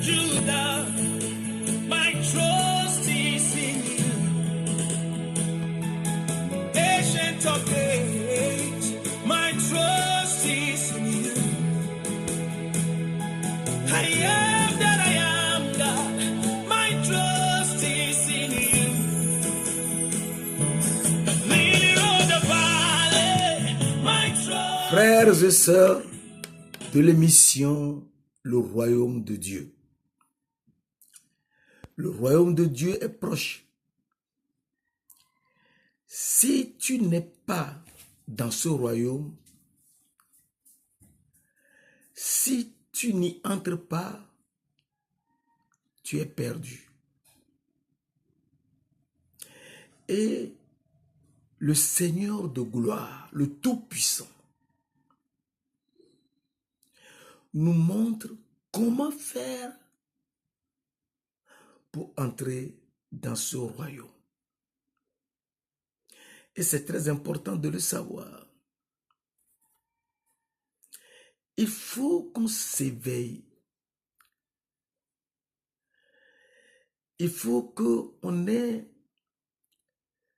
Judah, my trust is in you. Ancient of days, my trust is in you. I am that I am, God. My trust is in you. Lily of the valley, my trust. Frères et sœurs de l'émission Le Royaume de Dieu. Le Royaume de Dieu est proche. Si tu n'es pas dans ce royaume, si tu n'y entres pas, tu es perdu. Et le Seigneur de gloire, le Tout-Puissant, nous montre comment faire pour entrer dans ce royaume. Et c'est très important de le savoir. Il faut qu'on s'éveille. Il faut qu'on ait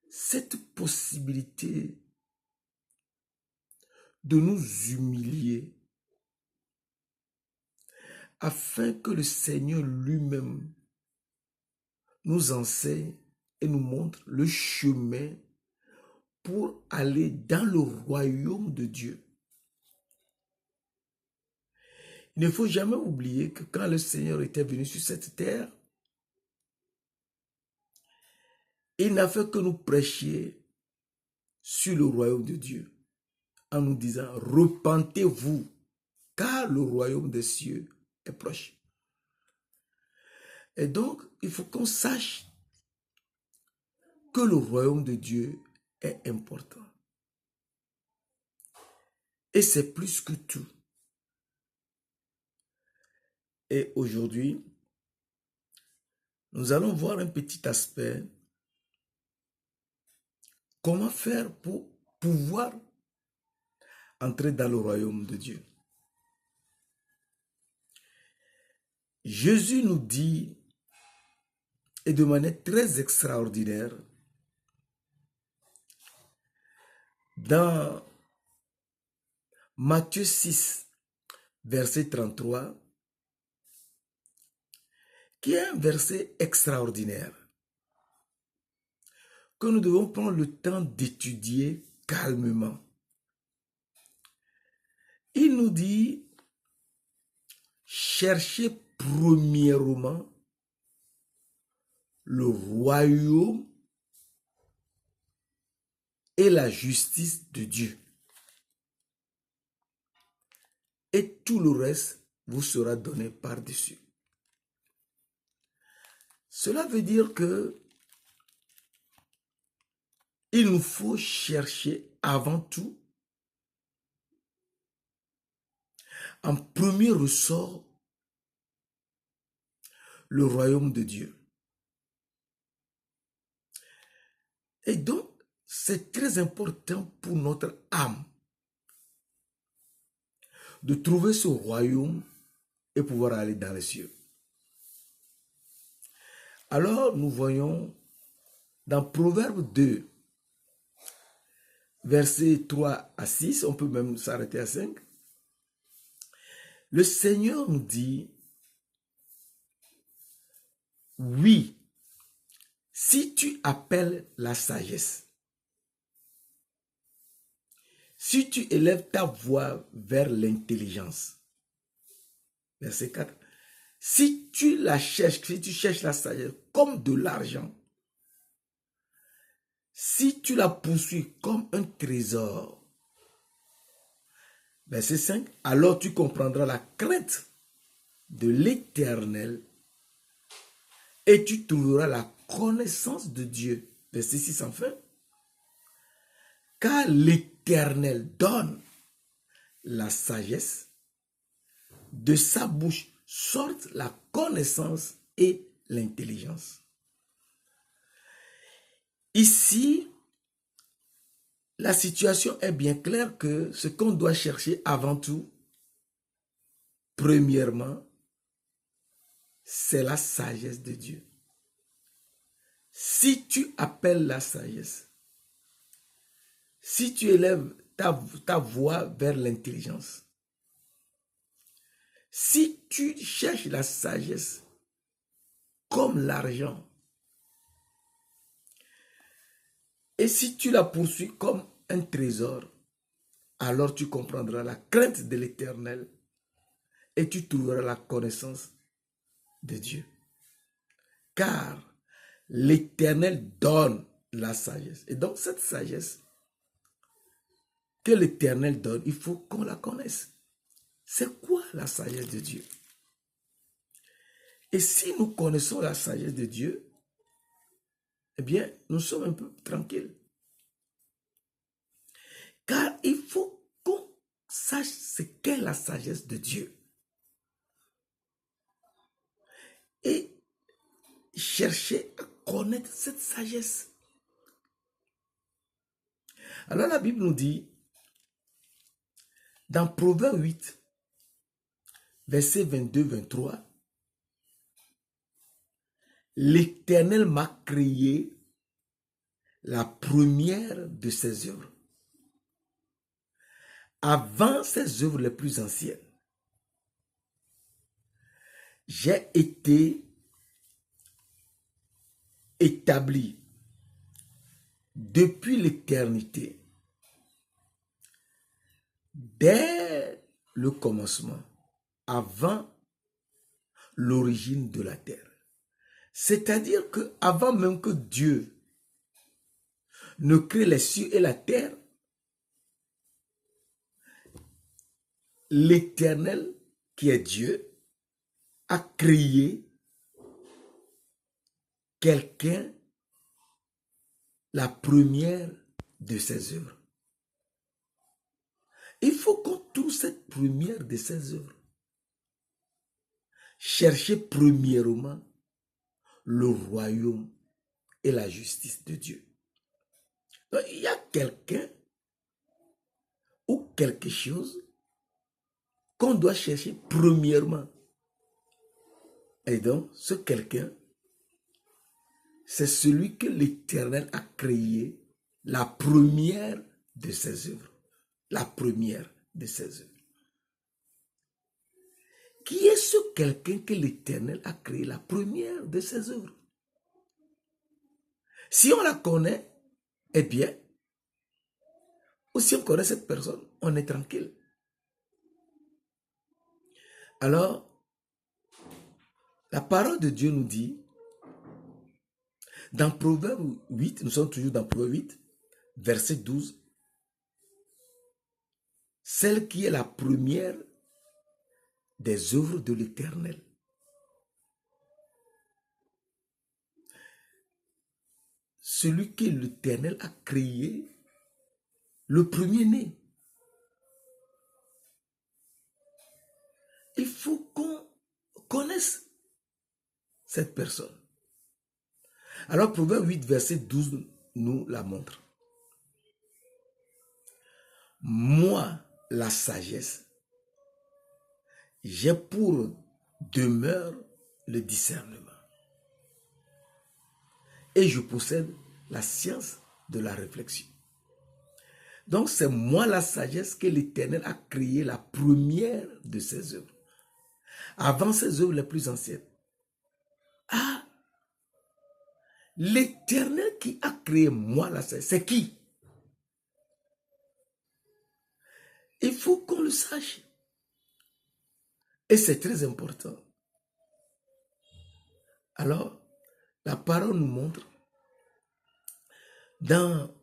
cette possibilité de nous humilier afin que le Seigneur lui-même nous enseigne et nous montre le chemin pour aller dans le royaume de Dieu. Il ne faut jamais oublier que quand le Seigneur était venu sur cette terre, il n'a fait que nous prêcher sur le royaume de Dieu en nous disant « Repentez-vous, car le royaume des cieux est proche. » Et donc, il faut qu'on sache que le royaume de Dieu est important. Et c'est plus que tout. Et aujourd'hui, nous allons voir un petit aspect. Comment faire pour pouvoir entrer dans le royaume de Dieu? Jésus nous dit, et de manière très extraordinaire, dans Matthieu 6, verset 33, qui est un verset extraordinaire, que nous devons prendre le temps d'étudier calmement. Il nous dit, cherchez premièrement le royaume et la justice de Dieu. Et tout le reste vous sera donné par-dessus. Cela veut dire que il nous faut chercher avant tout, en premier ressort, le royaume de Dieu. Et donc, c'est très important pour notre âme de trouver ce royaume et pouvoir aller dans les cieux. Alors, nous voyons dans Proverbe 2, versets 3 à 6, on peut même s'arrêter à 5. Le Seigneur nous dit, oui, si tu appelles la sagesse, si tu élèves ta voix vers l'intelligence, verset 4, si tu la cherches, si tu cherches la sagesse comme de l'argent, si tu la poursuis comme un trésor, verset 5, alors tu comprendras la crainte de l'Éternel et tu trouveras la connaissance de Dieu. Verset 6 enfin. Car l'Éternel donne la sagesse, de sa bouche sortent la connaissance et l'intelligence. Ici, la situation est bien claire que ce qu'on doit chercher avant tout, premièrement, c'est la sagesse de Dieu. Si tu appelles la sagesse, si tu élèves ta voix vers l'intelligence, si tu cherches la sagesse comme l'argent, et si tu la poursuis comme un trésor, alors tu comprendras la crainte de l'Éternel et tu trouveras la connaissance de Dieu. Car l'Éternel donne la sagesse. Et donc cette sagesse que l'Éternel donne, il faut qu'on la connaisse. C'est quoi la sagesse de Dieu? Et si nous connaissons la sagesse de Dieu, eh bien, nous sommes un peu tranquilles. Car il faut qu'on sache ce qu'est la sagesse de Dieu. Et chercher à connaître cette sagesse. Alors la Bible nous dit, dans Proverbe 8, verset 22-23, l'Éternel m'a créé la première de ses œuvres, avant ses œuvres les plus anciennes. J'ai été établi depuis l'éternité, dès le commencement, avant l'origine de la terre. C'est-à-dire que avant même que Dieu ne crée les cieux et la terre, l'Éternel, qui est Dieu, a créé quelqu'un, la première de ses œuvres. Il faut qu'on trouve cette première de ses œuvres. Cherchez premièrement le royaume et la justice de Dieu. Donc, il y a quelqu'un ou quelque chose qu'on doit chercher premièrement. Et donc, ce quelqu'un, c'est celui que l'Éternel a créé, la première de ses œuvres. La première de ses œuvres. Qui est ce quelqu'un que l'Éternel a créé, la première de ses œuvres? Si on la connaît, eh bien, ou si on connaît cette personne, on est tranquille. Alors, la parole de Dieu nous dit, dans Proverbe 8, nous sommes toujours dans Proverbe 8, verset 12, celle qui est la première des œuvres de l'Éternel. Celui que l'Éternel a créé, le premier-né. Il faut qu'on connaisse cette personne. Alors, Proverbe 8, verset 12 nous la montre. Moi, la sagesse, j'ai pour demeure le discernement. Et je possède la science de la réflexion. Donc, c'est moi la sagesse que l'Éternel a créé, la première de ses œuvres. Avant ses œuvres les plus anciennes. Ah! L'Éternel qui a créé moi la sagesse, c'est qui? Il faut qu'on le sache. Et c'est très important. Alors, la parole nous montre dans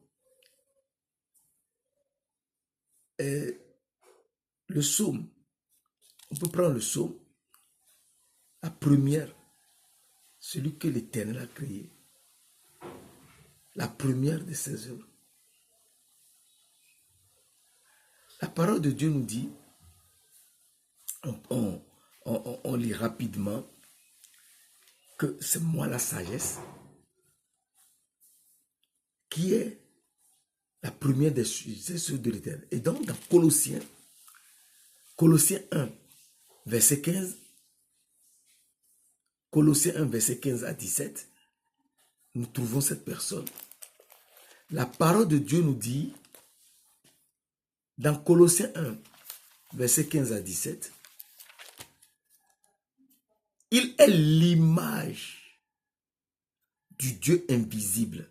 le psaume, on peut prendre le psaume, la première, celui que l'Éternel a créé, la première de ses œuvres. La parole de Dieu nous dit, on lit rapidement, que c'est moi la sagesse qui est la première des œuvres de l'Éternel. Et donc dans Colossiens 1, verset 15, Colossiens 1, verset 15 à 17, nous trouvons cette personne. La parole de Dieu nous dit, dans Colossiens 1, verset 15 à 17, il est l'image du Dieu invisible,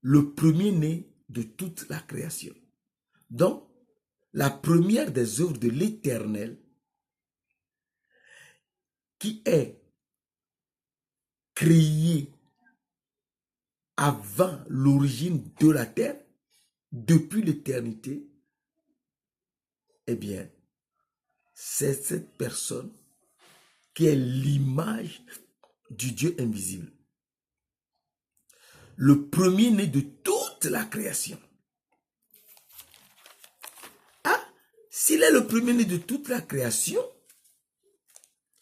le premier-né de toute la création. Donc, la première des œuvres de l'Éternel, qui est créée avant l'origine de la terre, depuis l'éternité, eh bien, c'est cette personne qui est l'image du Dieu invisible. Le premier-né de toute la création. Ah, s'il est le premier-né de toute la création,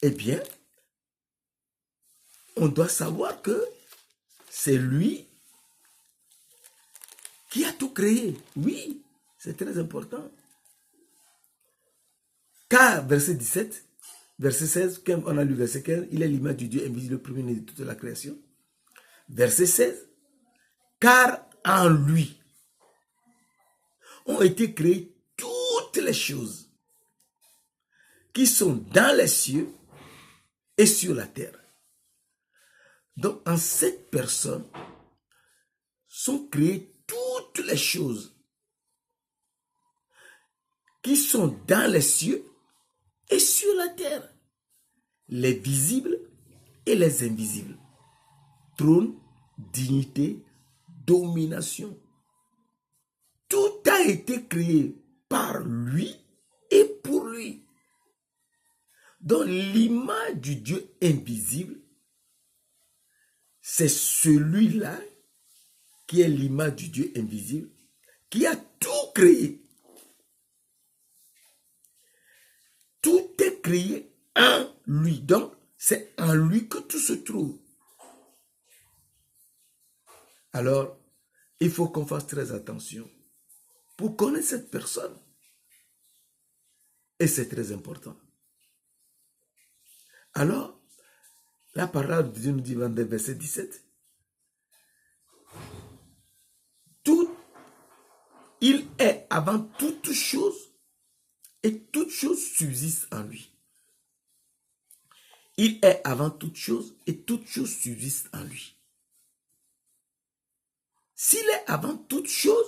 eh bien, on doit savoir que c'est lui qui a tout créé. Oui, c'est très important. Car, verset 17, verset 16, comme on a lu verset 15, il est l'image du Dieu invisible, le premier-né de toute la création. Verset 16, car en lui ont été créées toutes les choses qui sont dans les cieux et sur la terre. Donc, en cette personne sont créées toutes les choses qui sont dans les cieux et sur la terre, les visibles et les invisibles. Trône, dignité, domination. Tout a été créé par lui et pour lui. Donc l'image du Dieu invisible, c'est celui-là qui est l'image du Dieu invisible, qui a tout créé. Tout est créé en lui. Donc, c'est en lui que tout se trouve. Alors, il faut qu'on fasse très attention pour connaître cette personne. Et c'est très important. Alors, la parole de Dieu nous dit dans le verset 17, tout, il est avant toute chose et toute chose subsiste en lui. Il est avant toute chose et toute chose subsiste en lui. S'il est avant toute chose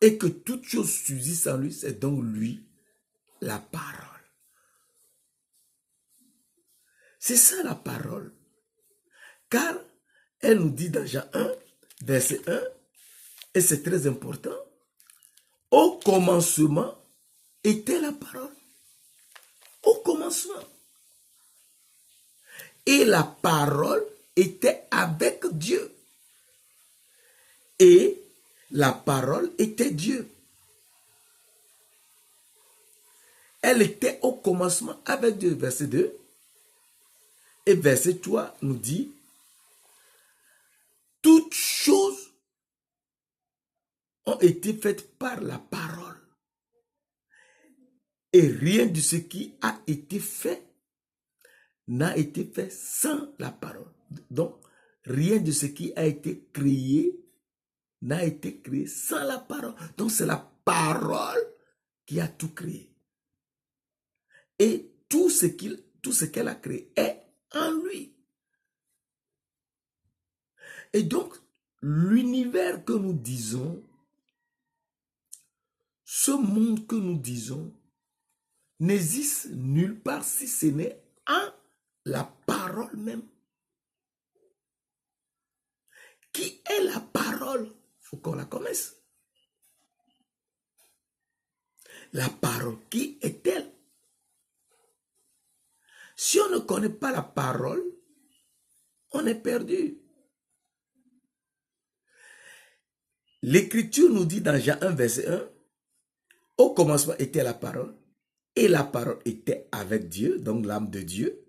et que toute chose subsiste en lui, c'est donc lui la parole. C'est ça la parole. Car elle nous dit dans Jean 1, verset 1, et c'est très important, au commencement était la parole. Au commencement. Et la parole était avec Dieu. Et la parole était Dieu. Elle était au commencement avec Dieu. Verset 2. Et verset 3 nous dit, toutes choses ont été faites par la parole. Et rien de ce qui a été fait n'a été fait sans la parole. Donc, rien de ce qui a été créé n'a été créé sans la parole. Donc, c'est la parole qui a tout créé. Et tout ce qu'elle a créé est en lui. Et donc, l'univers que nous disons, ce monde que nous disons, n'existe nulle part si ce n'est en la parole même. Qui est la parole? Il faut qu'on la connaisse. La parole, qui est-elle? Si on ne connaît pas la parole, on est perdu. L'Écriture nous dit dans Jean 1, verset 1, au commencement était la parole, et la parole était avec Dieu, donc l'âme de Dieu,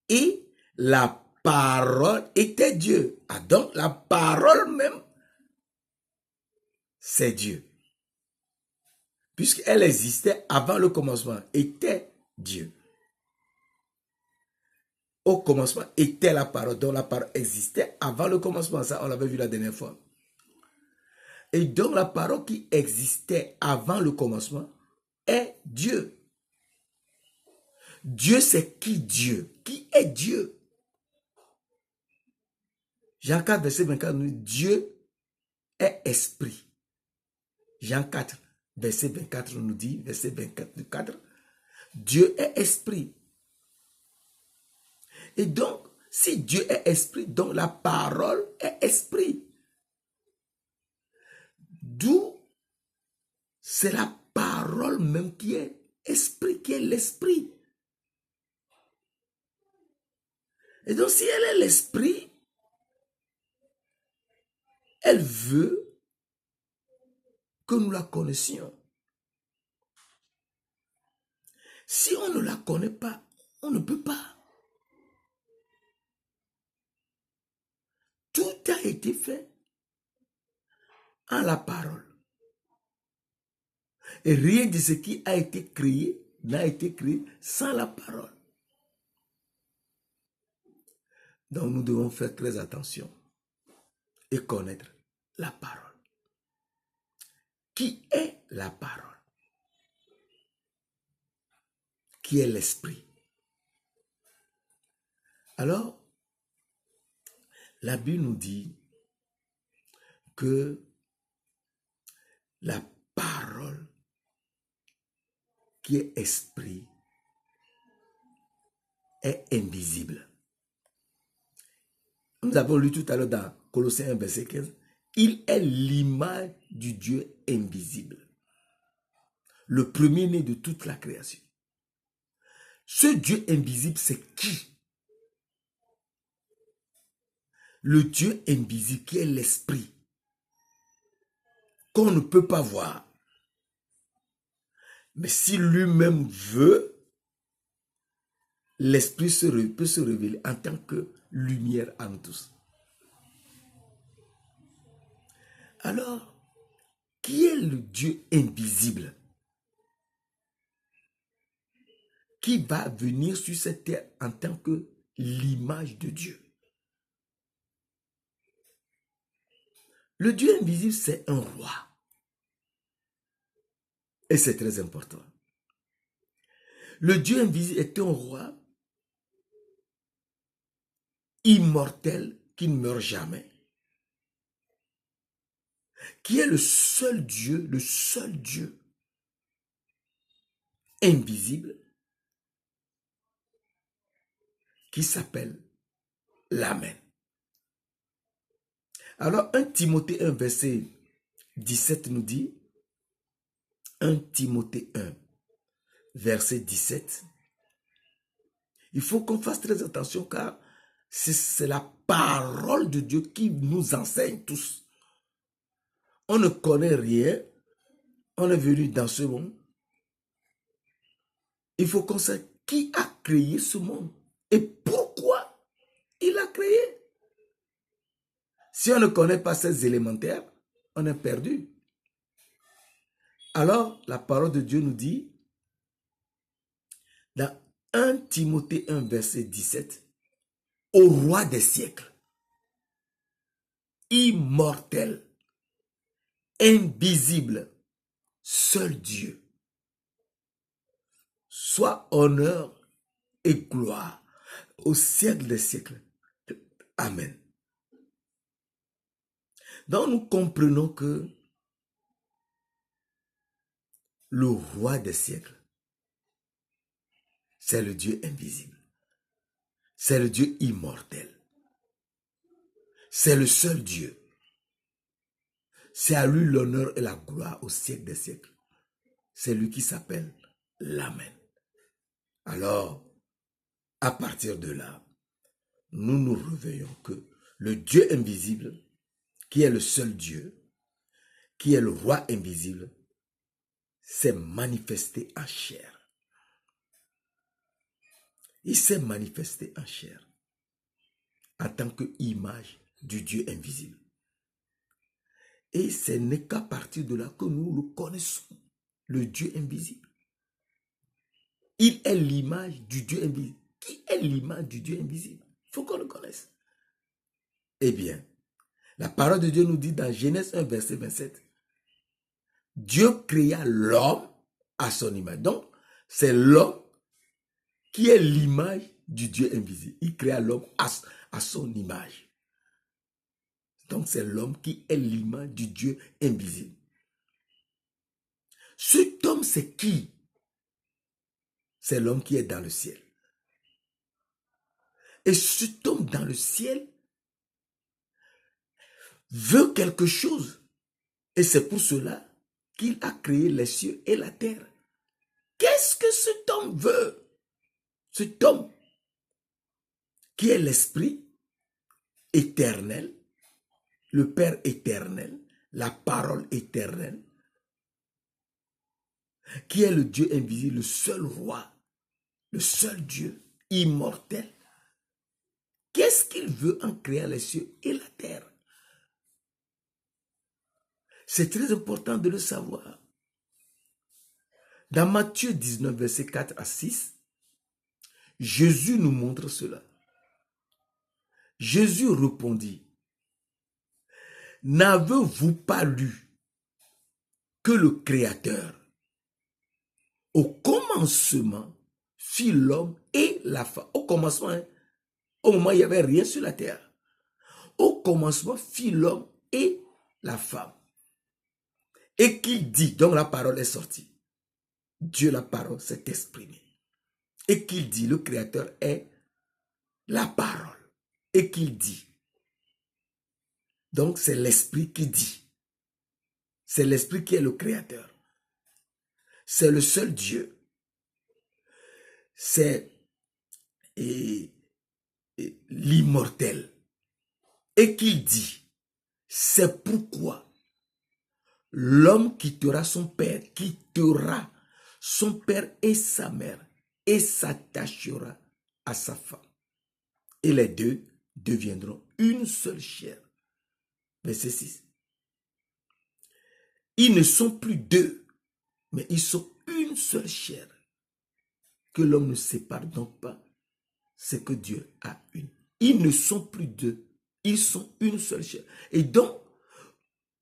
et la parole était Dieu. Ah, donc la parole même, c'est Dieu. Puisqu'elle existait avant le commencement, était Dieu. au commencement était la parole, donc la parole existait avant le commencement. Ça, on l'avait vu la dernière fois. Et donc la parole qui existait avant le commencement est Dieu. Dieu, c'est qui Dieu? Qui est Dieu? Jean 4, verset 24 nous dit, Dieu est esprit. Jean 4, verset 24 nous dit, verset 24, Dieu est esprit. Et donc, si Dieu est esprit, donc la parole est esprit. D'où c'est la parole même qui est esprit, qui est l'esprit. Et donc, si elle est l'esprit, elle veut que nous la connaissions. Si on ne la connaît pas, on ne peut pas. Tout a été fait en la parole. Et rien de ce qui a été créé n'a été créé sans la parole. Donc nous devons faire très attention et connaître la parole. Qui est la parole? Qui est l'esprit? Alors, la Bible nous dit que la parole qui est esprit est invisible. Nous avons lu tout à l'heure dans Colossiens 1, verset 15. Il est l'image du Dieu invisible, le premier-né de toute la création. Ce Dieu invisible, c'est qui? Le Dieu invisible qui est l'esprit, qu'on ne peut pas voir. Mais si lui-même veut, l'esprit peut se révéler en tant que lumière à nous tous. Alors, qui est le Dieu invisible qui va venir sur cette terre en tant que l'image de Dieu? Le Dieu invisible, c'est un roi. Et c'est très important. Le Dieu invisible est un roi immortel qui ne meurt jamais, qui est le seul Dieu invisible, qui s'appelle l'Amen. Alors 1 Timothée 1, verset 17 nous dit, 1 Timothée 1, verset 17, il faut qu'on fasse très attention car c'est la parole de Dieu qui nous enseigne tous. On ne connaît rien, on est venu dans ce monde. Il faut qu'on sache qui a créé ce monde et pourquoi il a créé. Si on ne connaît pas ces élémentaires, on est perdu. Alors, la parole de Dieu nous dit, dans 1 Timothée 1, verset 17, au roi des siècles, immortel, invisible, seul Dieu, soit honneur et gloire au siècle des siècles. Amen. Donc nous comprenons que le roi des siècles, c'est le Dieu invisible. C'est le Dieu immortel. C'est le seul Dieu. C'est à lui l'honneur et la gloire au siècle des siècles. C'est lui qui s'appelle l'Amen. Alors, à partir de là, nous nous réveillons que le Dieu invisible, qui est le seul Dieu, qui est le roi invisible, s'est manifesté en chair. Il s'est manifesté en chair en tant qu'image du Dieu invisible. Et ce n'est qu'à partir de là que nous le connaissons, le Dieu invisible. Il est l'image du Dieu invisible. qui est l'image du Dieu invisible. Il faut qu'on le connaisse. Eh bien, la parole de Dieu nous dit dans Genèse 1, verset 27, Dieu créa l'homme à son image. Donc, c'est l'homme qui est l'image du Dieu invisible. Il créa l'homme à son image. Donc, c'est l'homme qui est l'image du Dieu invisible. Cet homme, c'est qui? C'est l'homme qui est dans le ciel. Et cet homme dans le ciel veut quelque chose. Et c'est pour cela qu'il a créé les cieux et la terre. Qu'est-ce que cet homme veut? Cet homme qui est l'esprit éternel, le Père éternel, la parole éternelle, qui est le Dieu invisible, le seul roi, le seul Dieu immortel. Qu'est-ce qu'il veut en créant les cieux et la terre? C'est très important de le savoir. Dans Matthieu 19, verset 4 à 6, Jésus nous montre cela. Jésus répondit, « N'avez-vous pas lu que le Créateur, au commencement, fit l'homme et la femme. » Au commencement, au moment où il n'y avait rien sur la terre. Au commencement, fit l'homme et la femme. Et qu'il dit, donc la parole est sortie. Dieu, la parole, s'est exprimée. Et qu'il dit, le Créateur est la parole. Et qu'il dit. Donc c'est l'Esprit qui dit. C'est l'Esprit qui est le Créateur. C'est le seul Dieu. C'est l'immortel. Et qu'il dit, c'est pourquoi l'homme quittera son père et sa mère et s'attachera à sa femme. Et les deux deviendront une seule chair. Verset 6. Ils ne sont plus deux, mais ils sont une seule chair. Que l'homme ne sépare donc pas ce que Dieu a une. Ils ne sont plus deux, ils sont une seule chair. Et donc,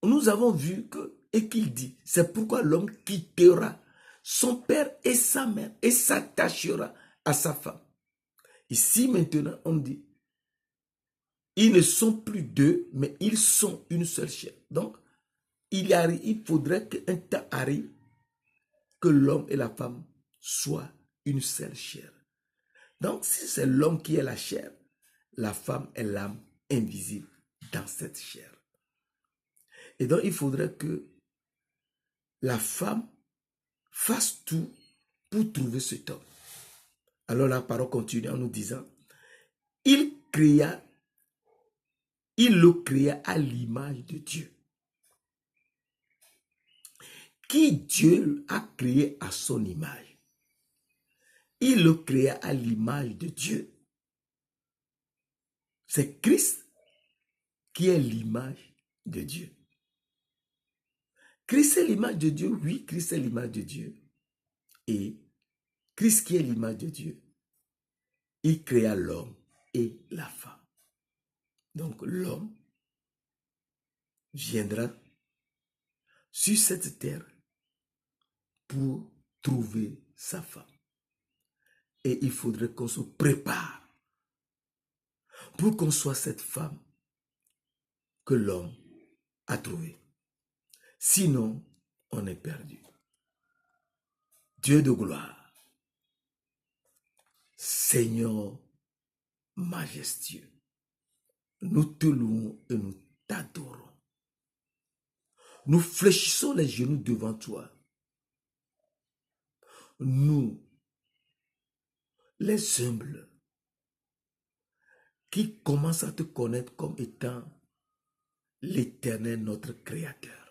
nous avons vu et qu'il dit, c'est pourquoi l'homme quittera son père et sa mère et s'attachera à sa femme. Ici maintenant, on dit, ils ne sont plus deux, mais ils sont une seule chair. Donc, il faudrait qu'un temps arrive que l'homme et la femme soient une seule chair. Donc, si c'est l'homme qui est la chair, la femme est l'âme invisible dans cette chair. Et donc, il faudrait que la femme fasse tout pour trouver cet homme. Alors, la parole continue en nous disant, il le créa à l'image de Dieu. Qui Dieu a créé à son image. Il le créa à l'image de Dieu. C'est Christ qui est l'image de Dieu. Christ est l'image de Dieu, oui, Christ est l'image de Dieu. Et Christ qui est l'image de Dieu, il créa l'homme et la femme. Donc l'homme viendra sur cette terre pour trouver sa femme. Et il faudrait qu'on se prépare pour qu'on soit cette femme que l'homme a trouvée. Sinon, on est perdu. Dieu de gloire, Seigneur majestueux, nous te louons et nous t'adorons. Nous fléchissons les genoux devant toi. Nous, les humbles, qui commencent à te connaître comme étant l'Éternel, notre Créateur.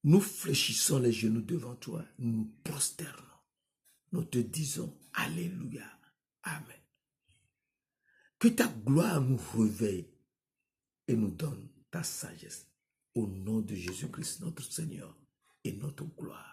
Nous fléchissons les genoux devant toi, nous nous prosternons. Nous te disons Alléluia, Amen. Que ta gloire nous réveille et nous donne ta sagesse. Au nom de Jésus-Christ, notre Seigneur et notre gloire.